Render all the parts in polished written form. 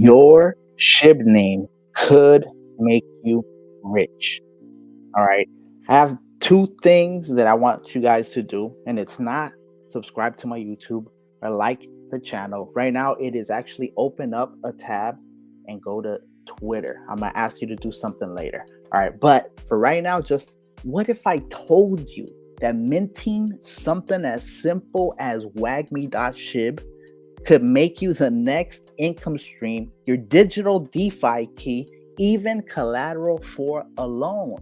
Your Shib name could make you rich. All right. I have two things that I want you guys to do, and it's not subscribe to my YouTube or like the channel. Right now, it is actually open up a tab and go to Twitter. I'm going to ask you to do something later. All right. But for right now, just what if I told you that minting something as simple as wagme.shib could make you the next income stream, your digital DeFi key, even collateral for a loan?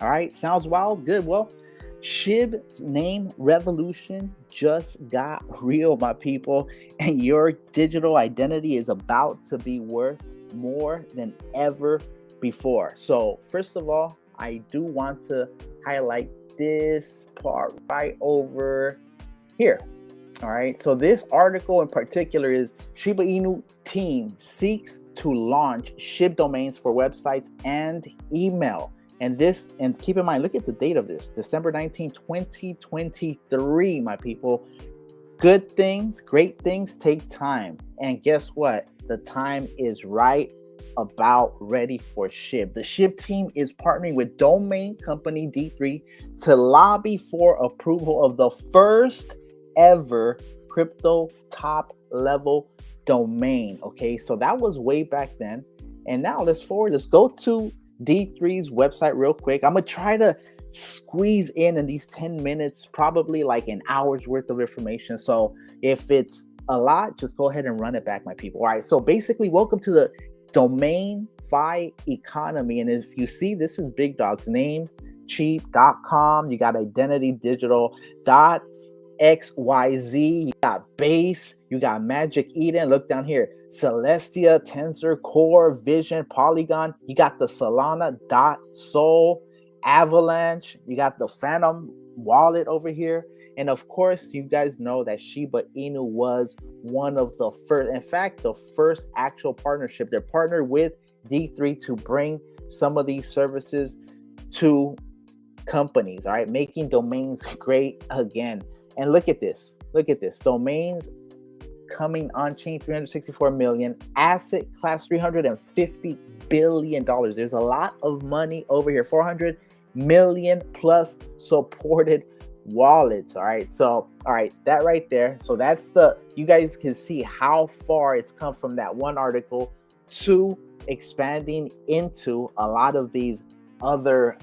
All right, sounds wild. Good. Well, Shib's name revolution just got real, my people, and your digital identity is about to be worth more than ever before. So, first of all, I do want to highlight this part right over here. All right, so this article in particular is Shiba Inu team seeks to launch Shib domains for websites and email. And keep in mind, look at the date of this, December 19, 2023, my people. Good things, great things take time. And guess what? The time is right about ready for Shib. The Shib team is partnering with domain company D3 to lobby for approval of the first ever crypto top level domain. Okay, so that was way back then. And now let's go to D3's website real quick. I'm gonna try to squeeze in these 10 minutes, probably like an hour's worth of information. So if it's a lot, just go ahead and run it back, my people. All right, so basically, welcome to the DomainFi economy. And if you see, this is big dogs name cheap.com, you got identity digital .xyz, you got base, you got Magic Eden, look down here, Celestia, Tensor, Core, Vision, Polygon, you got the Solana, Sol, Avalanche, you got the Phantom wallet over here. And of course, you guys know that Shiba Inu was one of the first, in fact, the first actual partnership. They're partnered with D3 to bring some of these services to companies, all right, making domains great again. And look at this, domains coming on chain, 364 million, asset class, $350 billion. There's a lot of money over here, 400 million plus supported wallets. All right, so that right there, so that's you guys can see how far it's come from that one article to expanding into a lot of these other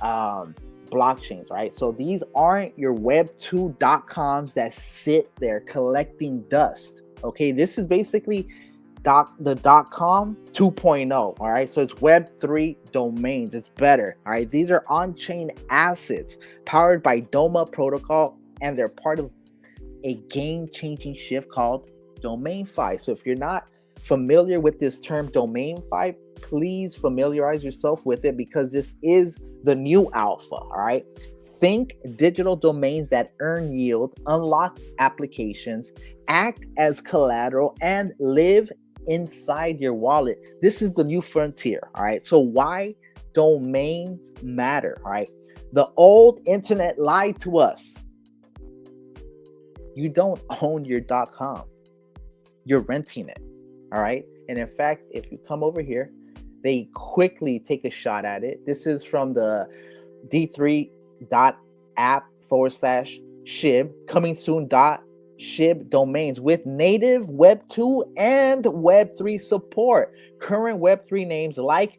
blockchains, right? So these aren't your web2.coms that sit there collecting dust. Okay, this is basically the .com 2.0. All right, so it's web3 domains. It's better. All right, these are on-chain assets powered by Doma Protocol, and they're part of a game-changing shift called DomainFi. So if you're not familiar with this term DomainFi, please familiarize yourself with it, because this is the new alpha. All right, think digital domains that earn yield, unlock applications, act as collateral, and live inside your wallet. This is the new frontier. All right, so why domains matter? All right, the old internet lied to us. You don't own your .com, you're renting it. All right, and in fact, if you come over here, they quickly take a shot at it. This is from the d3.app/Shib, coming soon .Shib domains with native Web2 and Web3 support. Current Web3 names like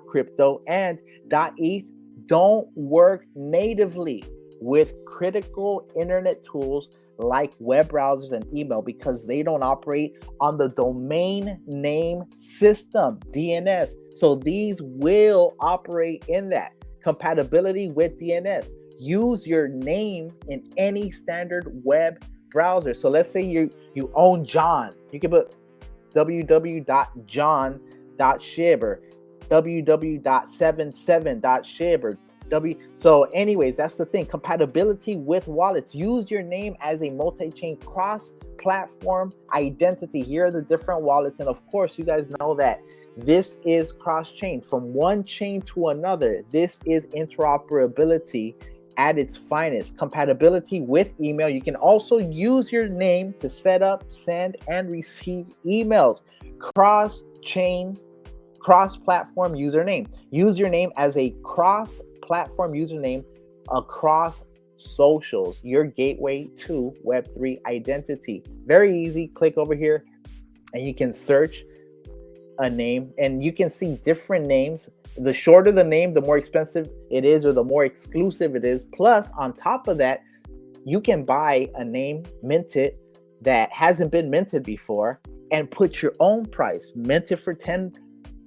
.crypto and .eth don't work natively with critical internet tools like web browsers and email, because they don't operate on the domain name system, DNS. So these will operate in that. Compatibility with DNS. Use your name in any standard web browser. So let's say you own John. You can put www.john.shib or www.77.shib or So anyways, that's the thing. Compatibility with wallets. Use your name as a multi-chain cross-platform identity. Here are the different wallets. And of course, you guys know that this is cross-chain from one chain to another. This is interoperability at its finest. Compatibility with email. You can also use your name to set up, send, and receive emails. cross-chain, cross-platform username. Use your name as a cross-platform username across socials, your gateway to Web3 identity. Very easy. Click over here and you can search a name and you can see different names. The shorter the name, the more expensive it is or the more exclusive it is. Plus, on top of that, you can buy a name minted that hasn't been minted before and put your own price. Mint it for 10,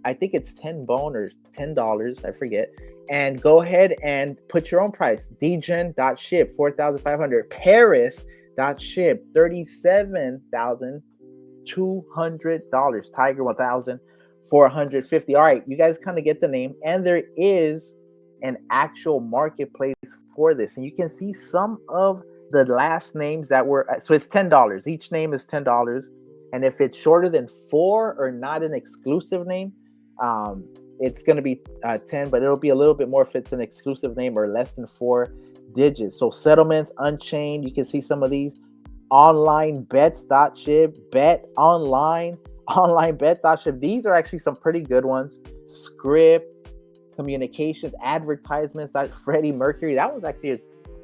I think it's 10 bone or $10, I forget. And go ahead and put your own price. dgen.shib, 4,500. Paris.shib, $37,200. Tiger, 1,450. All right, you guys kind of get the name. And there is an actual marketplace for this. And you can see some of the last names that were, so it's $10. Each name is $10. And if it's shorter than 4 or not an exclusive name, it's going to be 10, but it'll be a little bit more if it's an exclusive name or less than 4 digits. So settlements, Unchained, you can see some of these. Online bets.shib, bet online bet.shib. These are actually some pretty good ones. Script, communications, advertisements, Freddie Mercury. That was actually,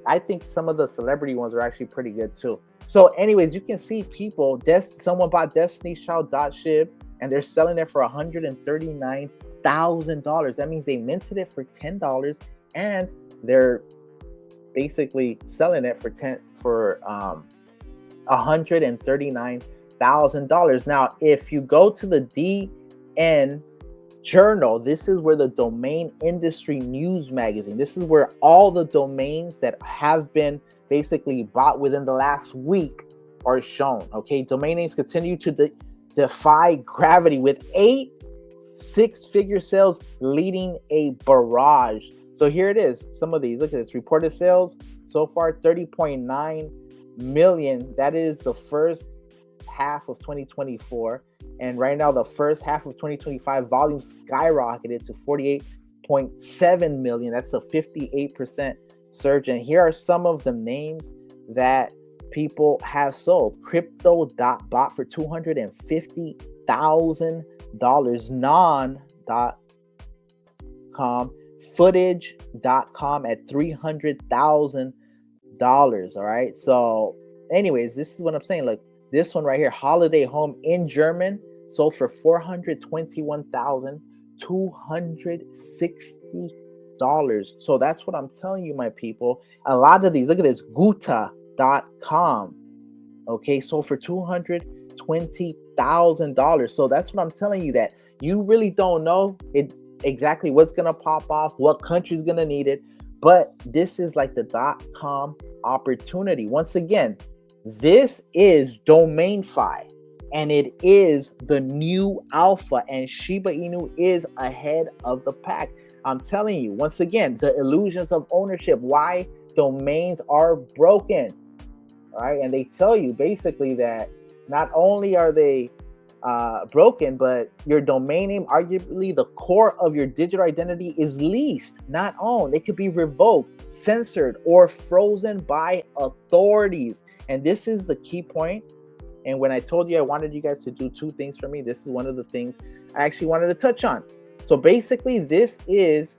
I think some of the celebrity ones are actually pretty good too. So anyways, you can see people, someone bought destinychild.shib and they're selling it for $139,000. That means they minted it for $10 and they're basically selling it for $139,000. Now, if you go to the DN Journal, this is where the domain industry news magazine, this is where all the domains that have been basically bought within the last week are shown. Okay, domain names continue to defy gravity with 8 six-figure sales leading a barrage. So here it is. Some of these, look at this. Reported sales so far, 30.9 million. That is the first half of 2024. And right now, the first half of 2025, volume skyrocketed to 48.7 million. That's a 58% surge. And here are some of the names that people have sold. Crypto.bot for $250,000. Non.com. Footage.com at $300,000. All right. So anyways, this is what I'm saying. Like this one right here, Holiday Home in German, sold for $421,260. So that's what I'm telling you, my people. A lot of these, look at this, Guta.com. Okay, sold for $220,000. So that's what I'm telling you, that you really don't know exactly what's gonna pop off, what country's gonna need it, but this is like the .com opportunity. Once again, this is DomainFi, and it is the new alpha, and Shiba Inu is ahead of the pack. I'm telling you, once again, the illusions of ownership, why domains are broken. All right, and they tell you basically that not only are they broken, but your domain name, arguably the core of your digital identity, is leased, not owned. It could be revoked, censored, or frozen by authorities. And this is the key point. And when I told you I wanted you guys to do 2 things for me, this is one of the things I actually wanted to touch on. So basically, this is,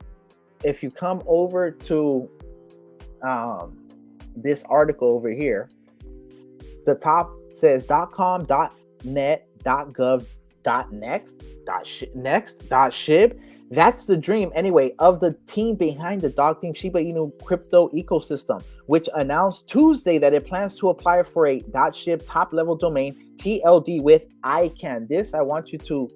if you come over to this article over here, the top says .com, .net, .gov, .next, .shib. That's the dream, anyway, of the team behind the dog team Shiba Inu crypto ecosystem, which announced Tuesday that it plans to apply for a .shib top-level domain, TLD, with ICANN. This, I want you to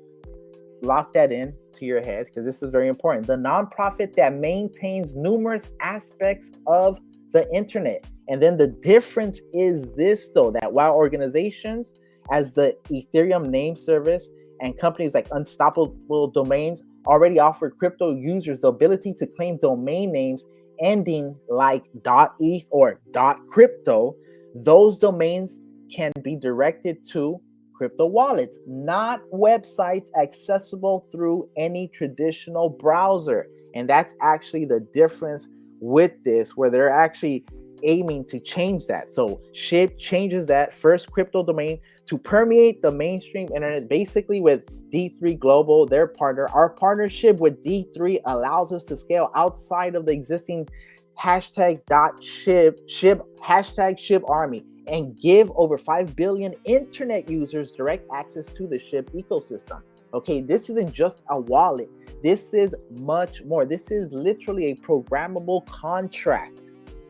lock that in to your head because this is very important. The nonprofit that maintains numerous aspects of the internet. And then the difference is this, though, that while organizations as the Ethereum Name Service and companies like Unstoppable Domains already offer crypto users the ability to claim domain names ending like .eth or .crypto, those domains can be directed to crypto wallets, not websites accessible through any traditional browser. And that's actually the difference with this, where they're actually aiming to change that. So Shib changes that first crypto domain to permeate the mainstream internet, basically with D3 Global, their partner. Our partnership with D3 allows us to scale outside of the existing #.shib, #Shib Army, and give over 5 billion internet users direct access to the Shib ecosystem. Okay, this isn't just a wallet. This is much more. This is literally a programmable contract.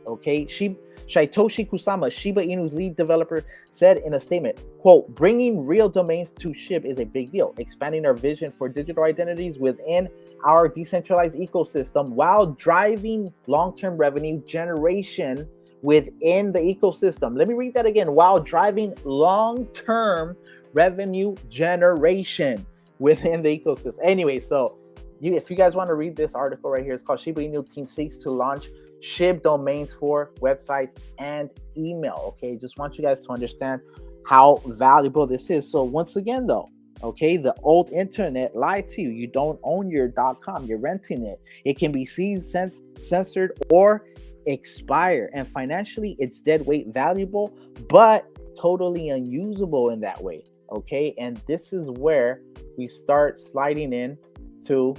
Okay, Shaitoshi Kusama, Shiba Inu's lead developer, said in a statement, quote, bringing real domains to Shib is a big deal, expanding our vision for digital identities within our decentralized ecosystem while driving long-term revenue generation within the ecosystem. Let me read that again. While driving long-term revenue generation within the ecosystem. Anyway, so if you guys want to read this article right here, it's called Shiba Inu Team seeks to launch Shib domains for websites and email. Okay, just want you guys to understand how valuable this is. So once again, though, okay, the old internet lied to you. You don't own your .com. You're renting it. It can be seized, censored, or expire. And financially, it's dead weight valuable, but totally unusable in that way. Okay, and this is where we start sliding in to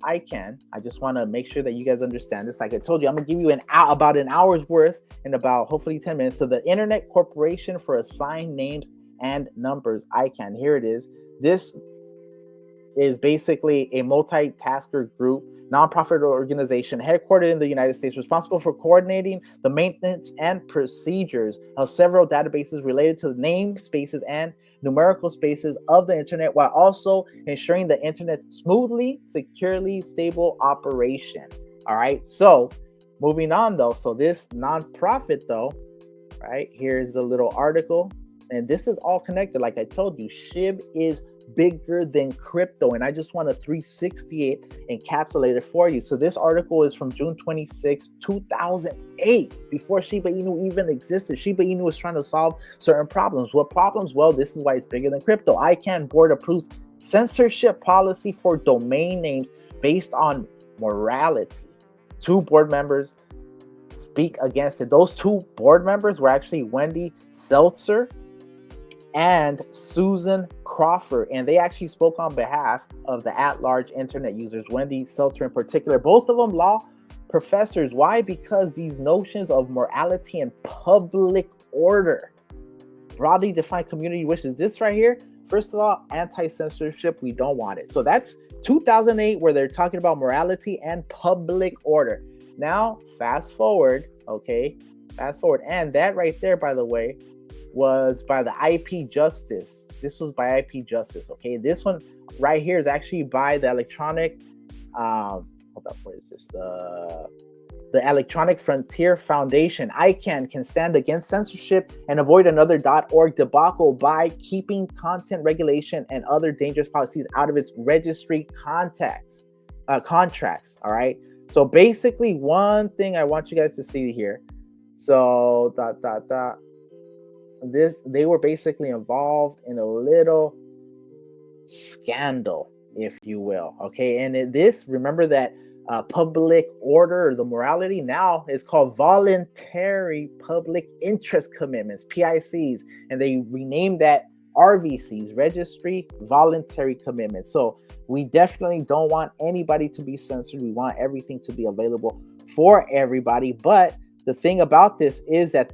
ICANN. I just want to make sure that you guys understand this. Like I told you, I'm gonna give you about an hour's worth in about hopefully 10 minutes. So the Internet Corporation for Assigned Names and Numbers, ICANN. Here it is. This is basically a multitasker group, nonprofit organization headquartered in the United States, responsible for coordinating the maintenance and procedures of several databases related to the namespaces and numerical spaces of the internet, while also ensuring the internet's smoothly, securely, stable operation. All right. So moving on though. So this nonprofit though, right, here's a little article, and this is all connected. Like I told you, Shib is bigger than crypto, and I just want to 360 it, encapsulate it for you. So this article is from June 26, 2008, before Shiba Inu even existed. Shiba Inu was trying to solve certain problems. What problems? Well, this is why it's bigger than crypto. ICANN board approves censorship policy for domain names based on morality. 2 board members speak against it. Those 2 board members were actually Wendy Seltzer and Susan Crawford, and they actually spoke on behalf of the at-large internet users, Wendy Seltzer in particular, both of them law professors. Why? Because these notions of morality and public order, broadly defined community wishes. This right here, first of all, anti-censorship, we don't want it. So that's 2008, where they're talking about morality and public order. Now, fast forward, okay? Fast forward, and that right there, by the way, was by the IP Justice. This was by IP Justice, okay? This one right here is actually by the electronic, hold up, what is this? The Electronic Frontier Foundation. ICANN can stand against censorship and avoid another .org debacle by keeping content regulation and other dangerous policies out of its registry contracts, all right? So basically, one thing I want you guys to see here. So, they were basically involved in a little scandal, if you will. Okay, and remember that public order, or the morality, now is called voluntary public interest commitments, PICs, and they renamed that RVCs, registry voluntary commitments. So we definitely don't want anybody to be censored. We want everything to be available for everybody. But the thing about this is that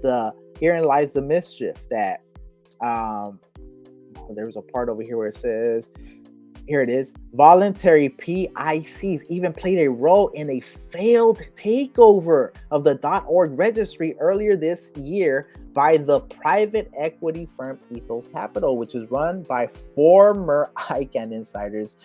herein lies the mischief, that there's a part over here where it says, here it is, voluntary PICs even played a role in a failed takeover of the .org registry earlier this year by the private equity firm Ethos Capital, which is run by former ICANN insiders.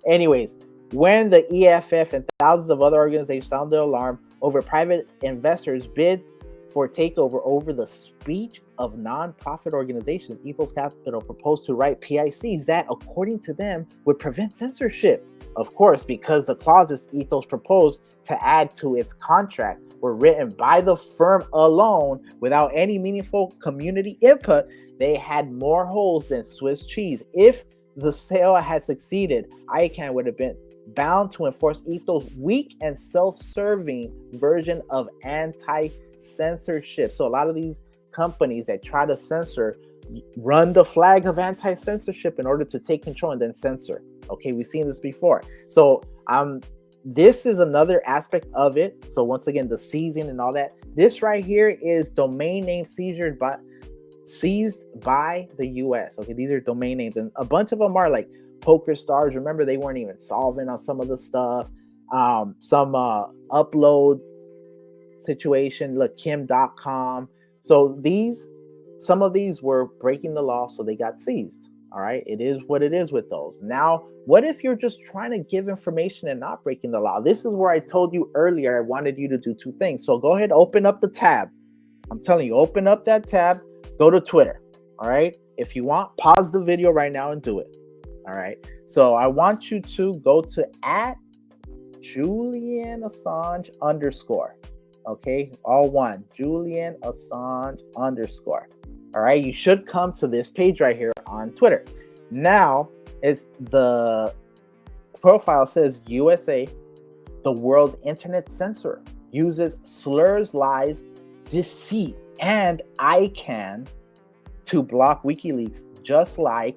Anyways, when the EFF and thousands of other organizations sounded the alarm over private investors' bid for takeover over the speech of nonprofit organizations, Ethos Capital proposed to write PICs that, according to them, would prevent censorship. Of course, because the clauses Ethos proposed to add to its contract were written by the firm alone without any meaningful community input, they had more holes than Swiss cheese. If the sale had succeeded, ICANN would have been bound to enforce Ethos' weak and self-serving version of censorship. So a lot of these companies that try to censor run the flag of anti-censorship in order to take control and then censor. Okay, we've seen this before. So this is another aspect of it. So once again, the seizing and all that. This right here is domain name seized by the US. Okay, these are domain names, and a bunch of them are like Poker Stars. Remember, they weren't even solvent on some of the stuff. Some upload situation, look, kim.com. So some of these were breaking the law, so they got seized. All right, it is what it is with those. Now, what if you're just trying to give information and not breaking the law? This is where I told you earlier I wanted you to do two things. So go ahead, open up the tab. I'm telling you, open up that tab, go to Twitter. All right, if you want, pause the video right now and do it. All right, so I want you to go to @JulianAssange_. Okay, all one, Julian Assange _ All right, you should come to this page right here on Twitter. Now, it's the profile says USA, the world's internet censor, uses slurs, lies, deceit, and ICANN to block WikiLeaks, just like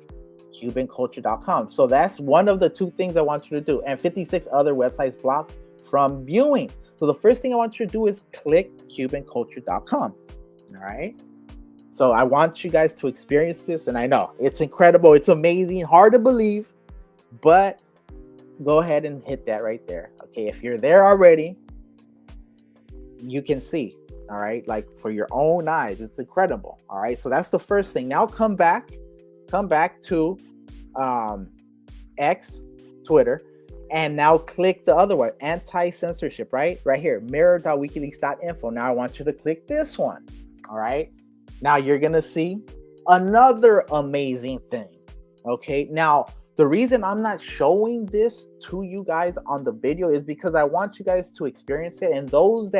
CubanCulture.com. So that's one of the two things I want you to do, and 56 other websites blocked from viewing. So the first thing I want you to do is click CubanCulture.com. All right. So I want you guys to experience this, and I know it's incredible, it's amazing, hard to believe, but go ahead and hit that right there. Okay, if you're there already, you can see. All right, like for your own eyes, it's incredible. All right, so that's the first thing. Now come back to X, Twitter, and now click the other one, anti-censorship, right here, mirror.wikileaks.info. Now I want you to click this one. All right, now you're gonna see another amazing thing. Okay, now the reason I'm not showing this to you guys on the video is because I want you guys to experience it, and those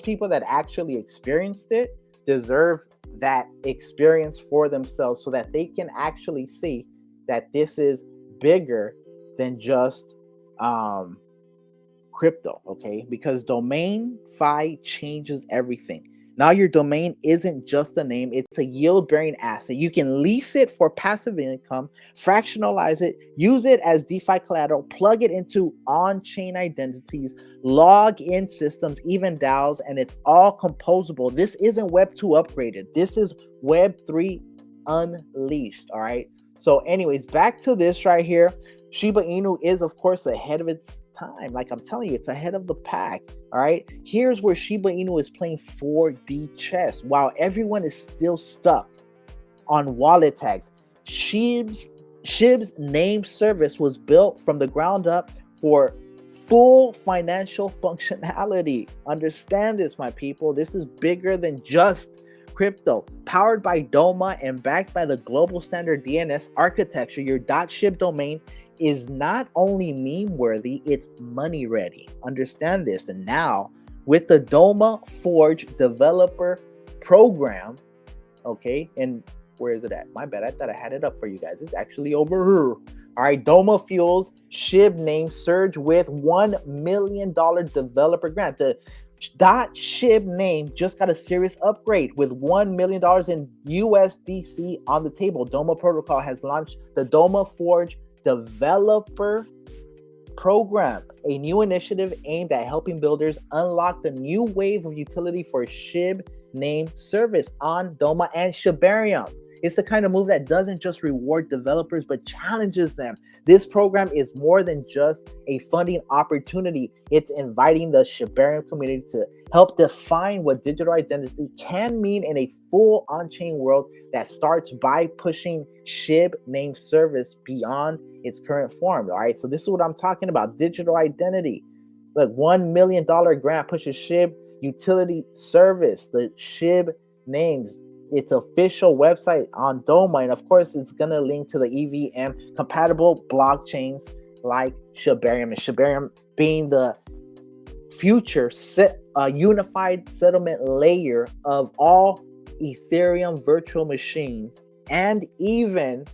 people that actually experienced it deserve that experience for themselves, so that they can actually see that this is bigger than just crypto. Okay, because DomainFi changes everything. Now your domain isn't just a name, it's a yield-bearing asset. You can lease it for passive income, fractionalize it, use it as DeFi collateral, plug it into on-chain identities, log-in systems, even DAOs, and it's all composable. This isn't Web 2 upgraded. This is Web 3 unleashed, all right? So anyways, back to this right here. Shiba Inu is, of course, ahead of its time. Like I'm telling you, it's ahead of the pack. All right. Here's where Shiba Inu is playing 4D chess while everyone is still stuck on wallet tags. Shib's Name Service was built from the ground up for full financial functionality. Understand this, my people. This is bigger than just crypto. Powered by Doma and backed by the global standard DNS architecture, your .shib domain is not only meme worthy, it's money ready. Understand this. And now with the Doma Forge developer program, okay, and where is it at? My bad, I thought I had it up for you guys. It's actually over here. All right, Doma fuels ShibName surge with $1 million developer grant. The .ShibName just got a serious upgrade with $1 million in USDC on the table. Doma Protocol has launched the Doma Forge developer program, a new initiative aimed at helping builders unlock the new wave of utility for Shib Name Service on Doma and Shibarium. It's the kind of move that doesn't just reward developers, but challenges them. This program is more than just a funding opportunity. It's inviting the Shibarium community to help define what digital identity can mean in a full on-chain world that starts by pushing Shib Name Service beyond its current form. All right, so this is what I'm talking about, digital identity. Look, $1 million grant pushes Shib utility service, the Shib Names, its official website on Doma, and of course it's going to link to the EVM compatible blockchains like Shibarium, and Shibarium being the future unified settlement layer of all Ethereum virtual machines and even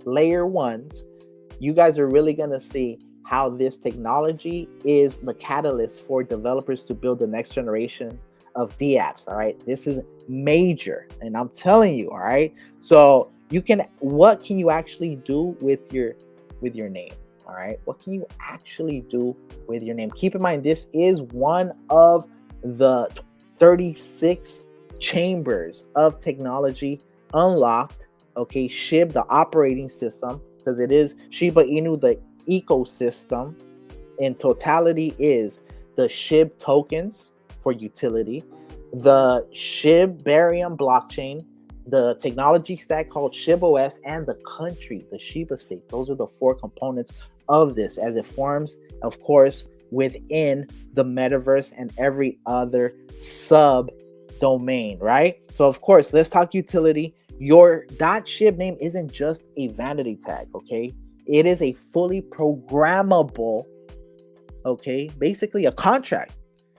layer ones. You guys are really going to see how this technology is the catalyst for developers to build the next generation of dApps. All right, this is major, and I'm telling you. All right, so what can you actually do with your name? All right, what can you actually do with your name? Keep in mind, this is one of the 36 chambers of technology unlocked. Okay, Shib, the operating system, because it is Shiba Inu, the ecosystem in totality, is the Shib tokens for utility, the Shib Barium blockchain, the technology stack called ShibOS, and the country, the Shiba state. Those are the four components of this, as it forms, of course, within the metaverse and every other sub domain, right? So, of course, let's talk utility. Your .shib name isn't just a vanity tag, okay? It is a fully programmable, okay, basically a contract.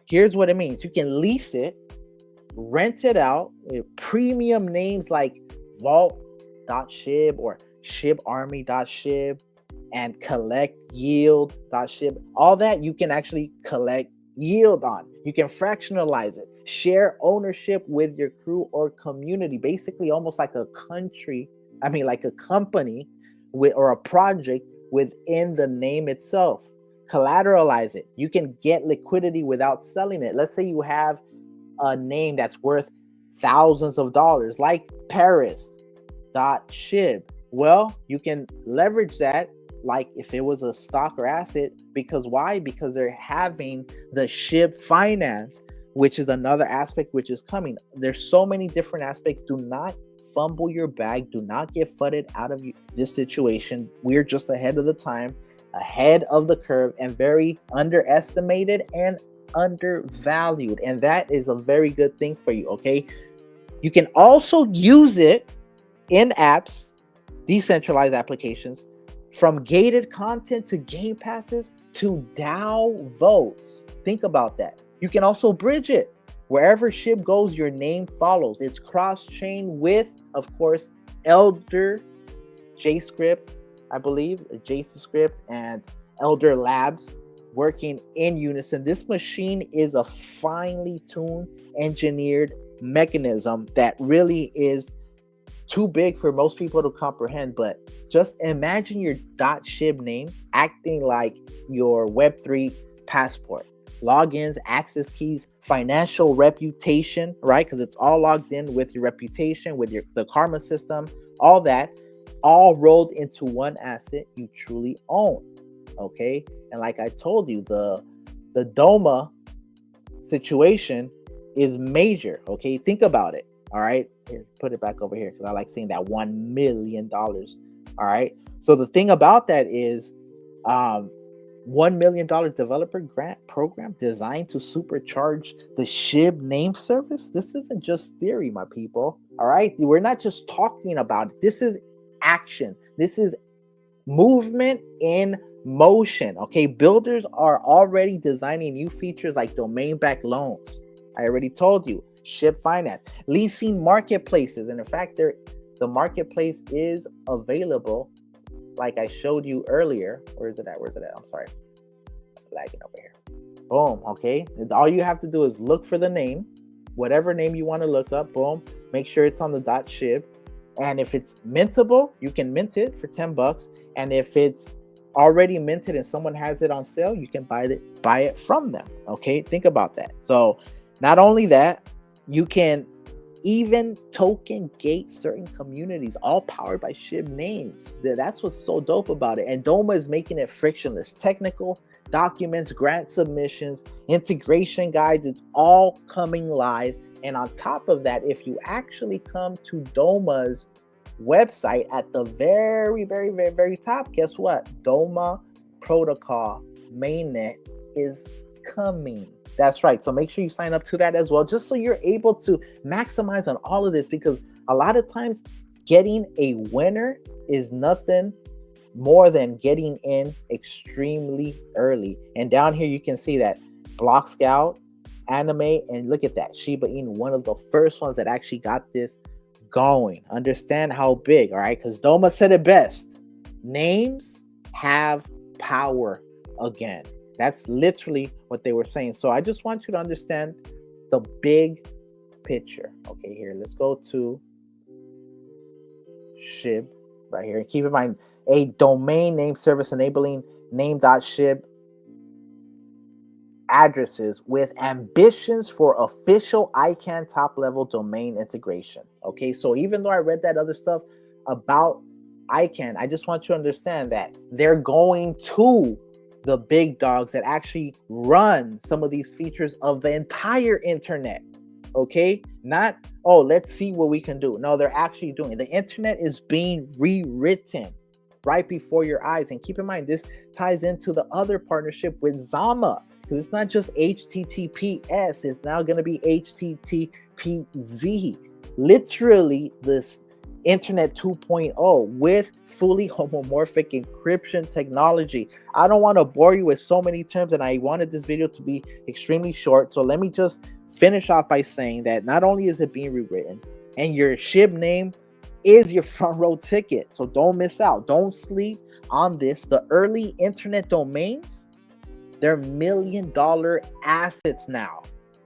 Here's what it means. You can lease it, rent it out with premium names like vault.shib or shibarmy.shib and collect yield.shib. All that you can actually collect yield on. You can fractionalize it, share ownership with your crew or community, basically almost like a like a company or a project within the name itself. Collateralize it. You can get liquidity without selling it. Let's say you have a name that's worth thousands of dollars, like Paris.shib. Well, you can leverage that like if it was a stock or asset. Because why? Because they're having the Shib finance, which is another aspect which is coming. There's so many different aspects. Do not fumble your bag. Do not get fudded out of this situation. We're just ahead of the time, ahead of the curve, and very underestimated and undervalued. And that is a very good thing for you, okay? You can also use it in apps, decentralized applications, from gated content to game passes to DAO votes. Think about that. You can also bridge it. Wherever Shib goes, your name follows. It's cross-chain with, of course, Elder JScript, I believe, JScript, and Elder Labs working in unison. This machine is a finely tuned, engineered mechanism that really is too big for most people to comprehend. But just imagine your .shib name acting like your Web3 passport. Logins, access keys, financial reputation, right? Because it's all logged in with your reputation, with the karma system, all that, all rolled into one asset you truly own. Okay, and like I told you, the Doma situation is major. Okay, think about it. All right, here, put it back over here because I like seeing that $1 million. All right, so the thing about that is, $1 million developer grant program designed to supercharge the Shib Name Service. This isn't just theory, my people. All right, we're not just talking about it. This is action. This is movement in motion. Okay, builders are already designing new features like domain-backed loans. I already told you, Shib Finance, leasing marketplaces, and in fact, the marketplace is available, like I showed you earlier. Where is it at? I'm sorry, lagging over here. Boom. Okay, all you have to do is look for the name, whatever name you want to look up. Boom. Make sure it's on the .shib. And if it's mintable, you can mint it for $10. And if it's already minted and someone has it on sale, you can buy it from them. Okay, think about that. So not only that, you can even token gate certain communities, all powered by Shib names. That's what's so dope about it. And Doma is making it frictionless. Technical documents, grant submissions, integration guides, it's all coming live. And on top of that, if you actually come to Doma's website at the very, very, very, very top, guess what? Doma Protocol mainnet is coming. That's right. So make sure you sign up to that as well, just so you're able to maximize on all of this, because a lot of times getting a winner is nothing more than getting in extremely early. And down here, you can see that Block Scout, Anime, and look at that, Shiba Inu, one of the first ones that actually got this going. Understand how big, all right? Because Doma said it best. Names have power again. That's literally what they were saying. So I just want you to understand the big picture. Okay, here, let's go to Shib right here. And keep in mind, a domain name service enabling name.shib addresses with ambitions for official ICANN top level domain integration. Okay, so even though I read that other stuff about ICANN, I just want you to understand that they're going to the big dogs that actually run some of these features of the entire internet. Okay, not, oh, let's see what we can do. No, they're actually doing it. The internet is being rewritten right before your eyes. And keep in mind, this ties into the other partnership with Zama, because it's not just HTTPS, it's now going to be HTTPZ. Literally, this Internet 2.0 with fully homomorphic encryption technology. I don't want to bore you with so many terms, and I wanted this video to be extremely short. So let me just finish off by saying that not only is it being rewritten, and your Shib name is your front row ticket. So don't miss out. Don't sleep on this. The early internet domains, they're $1 million assets now.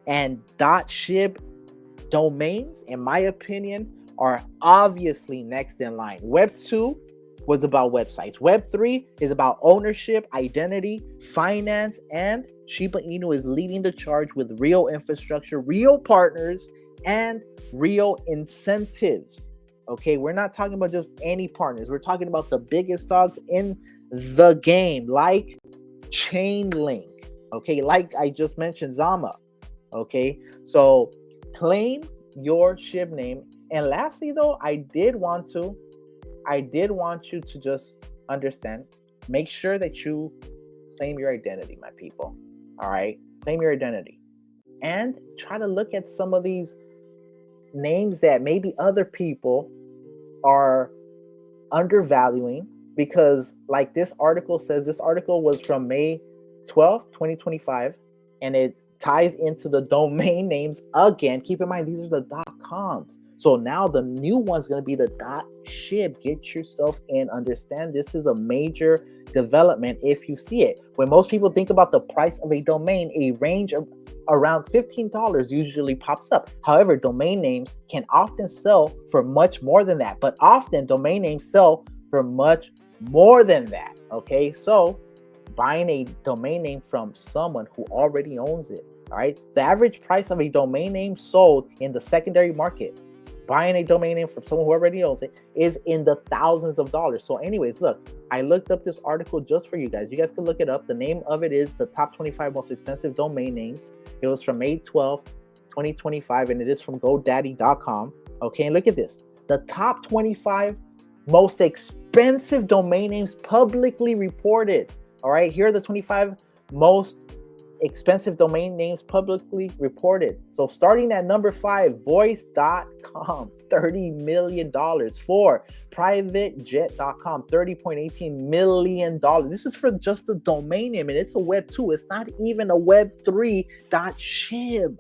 And .shib domains, in my opinion, are obviously next in line. Web 2 was about websites. Web 3 is about ownership, identity, finance, and Shiba Inu is leading the charge with real infrastructure, real partners, and real incentives. Okay, we're not talking about just any partners. We're talking about the biggest dogs in the game, like Chainlink. Okay, like I just mentioned, Zama. Okay, so claim your Shib name. And lastly, though, I did want you to just understand, make sure that you claim your identity, my people. All right, claim your identity, and try to look at some of these names that maybe other people are undervaluing, because like this article says, this article was from May 12th, 2025, and it ties into the domain names again. Keep in mind, these are the .coms. So now the new one's going to be the .shib. Get yourself in. Understand, this is a major development if you see it. When most people think about the price of a domain, a range of around $15 usually pops up. However, domain names can often sell for much more than that, but often domain names sell for much more than that. Okay, so buying a domain name from someone who already owns it. All right, the average price of a domain name sold in the secondary market, buying a domain name from someone who already owns it, is in the thousands of dollars. So anyways, look, I looked up this article just for you guys. You guys can look it up. The name of it is the top 25 most expensive domain names. It was from May 12th, 2025, and it is from GoDaddy.com. Okay, and look at this. The top 25 most expensive domain names publicly reported. All right, here are the 25 most expensive domain names publicly reported. So starting at number 5, voice.com, $30 million. 4, privatejet.com, $30.18 million. This is for just the domain name, and it's a web 2. It's not even a web 3 .shib.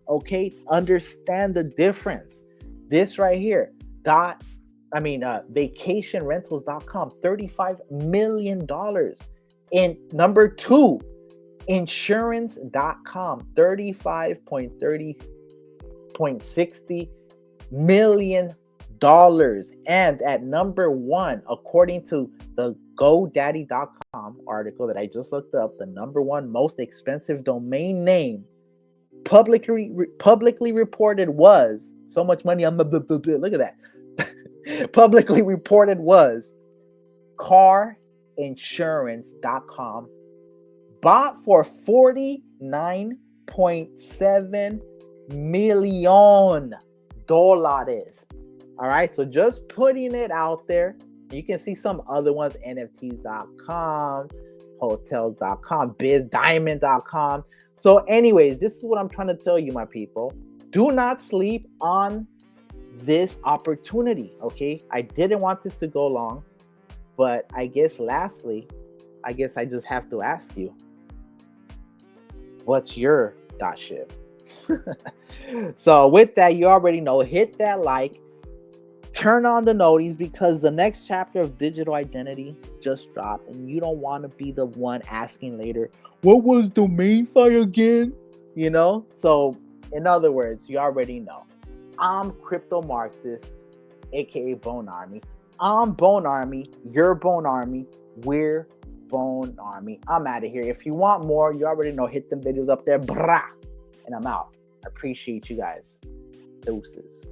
Okay, understand the difference. This right here, vacationrentals.com, $35 million. In number 2, insurance.com, $35.60 million. And at number 1, according to the GoDaddy.com article that I just looked up, the number 1 most expensive domain name publicly reported was, so much money on the look at that. Publicly reported was carinsurance.com, bought for $49.7 million. All right, so just putting it out there. You can see some other ones, nfts.com, hotels.com, bizdiamond.com. So anyways, this is what I'm trying to tell you, my people. Do not sleep on this opportunity, okay? I didn't want this to go long, but I guess lastly, I just have to ask you, what's your .shib? So with that, you already know, hit that like, turn on the noties, because the next chapter of digital identity just dropped, and you don't want to be the one asking later, what was DomainFi again? So In other words, you already know. I'm Crypto Marxist, aka Bone Army. I'm Bone Army. You're Bone Army. We're Bone Army. I'm out of here. If you want more, you already know. Hit them videos up there. Brah! And I'm out. I appreciate you guys. Deuces.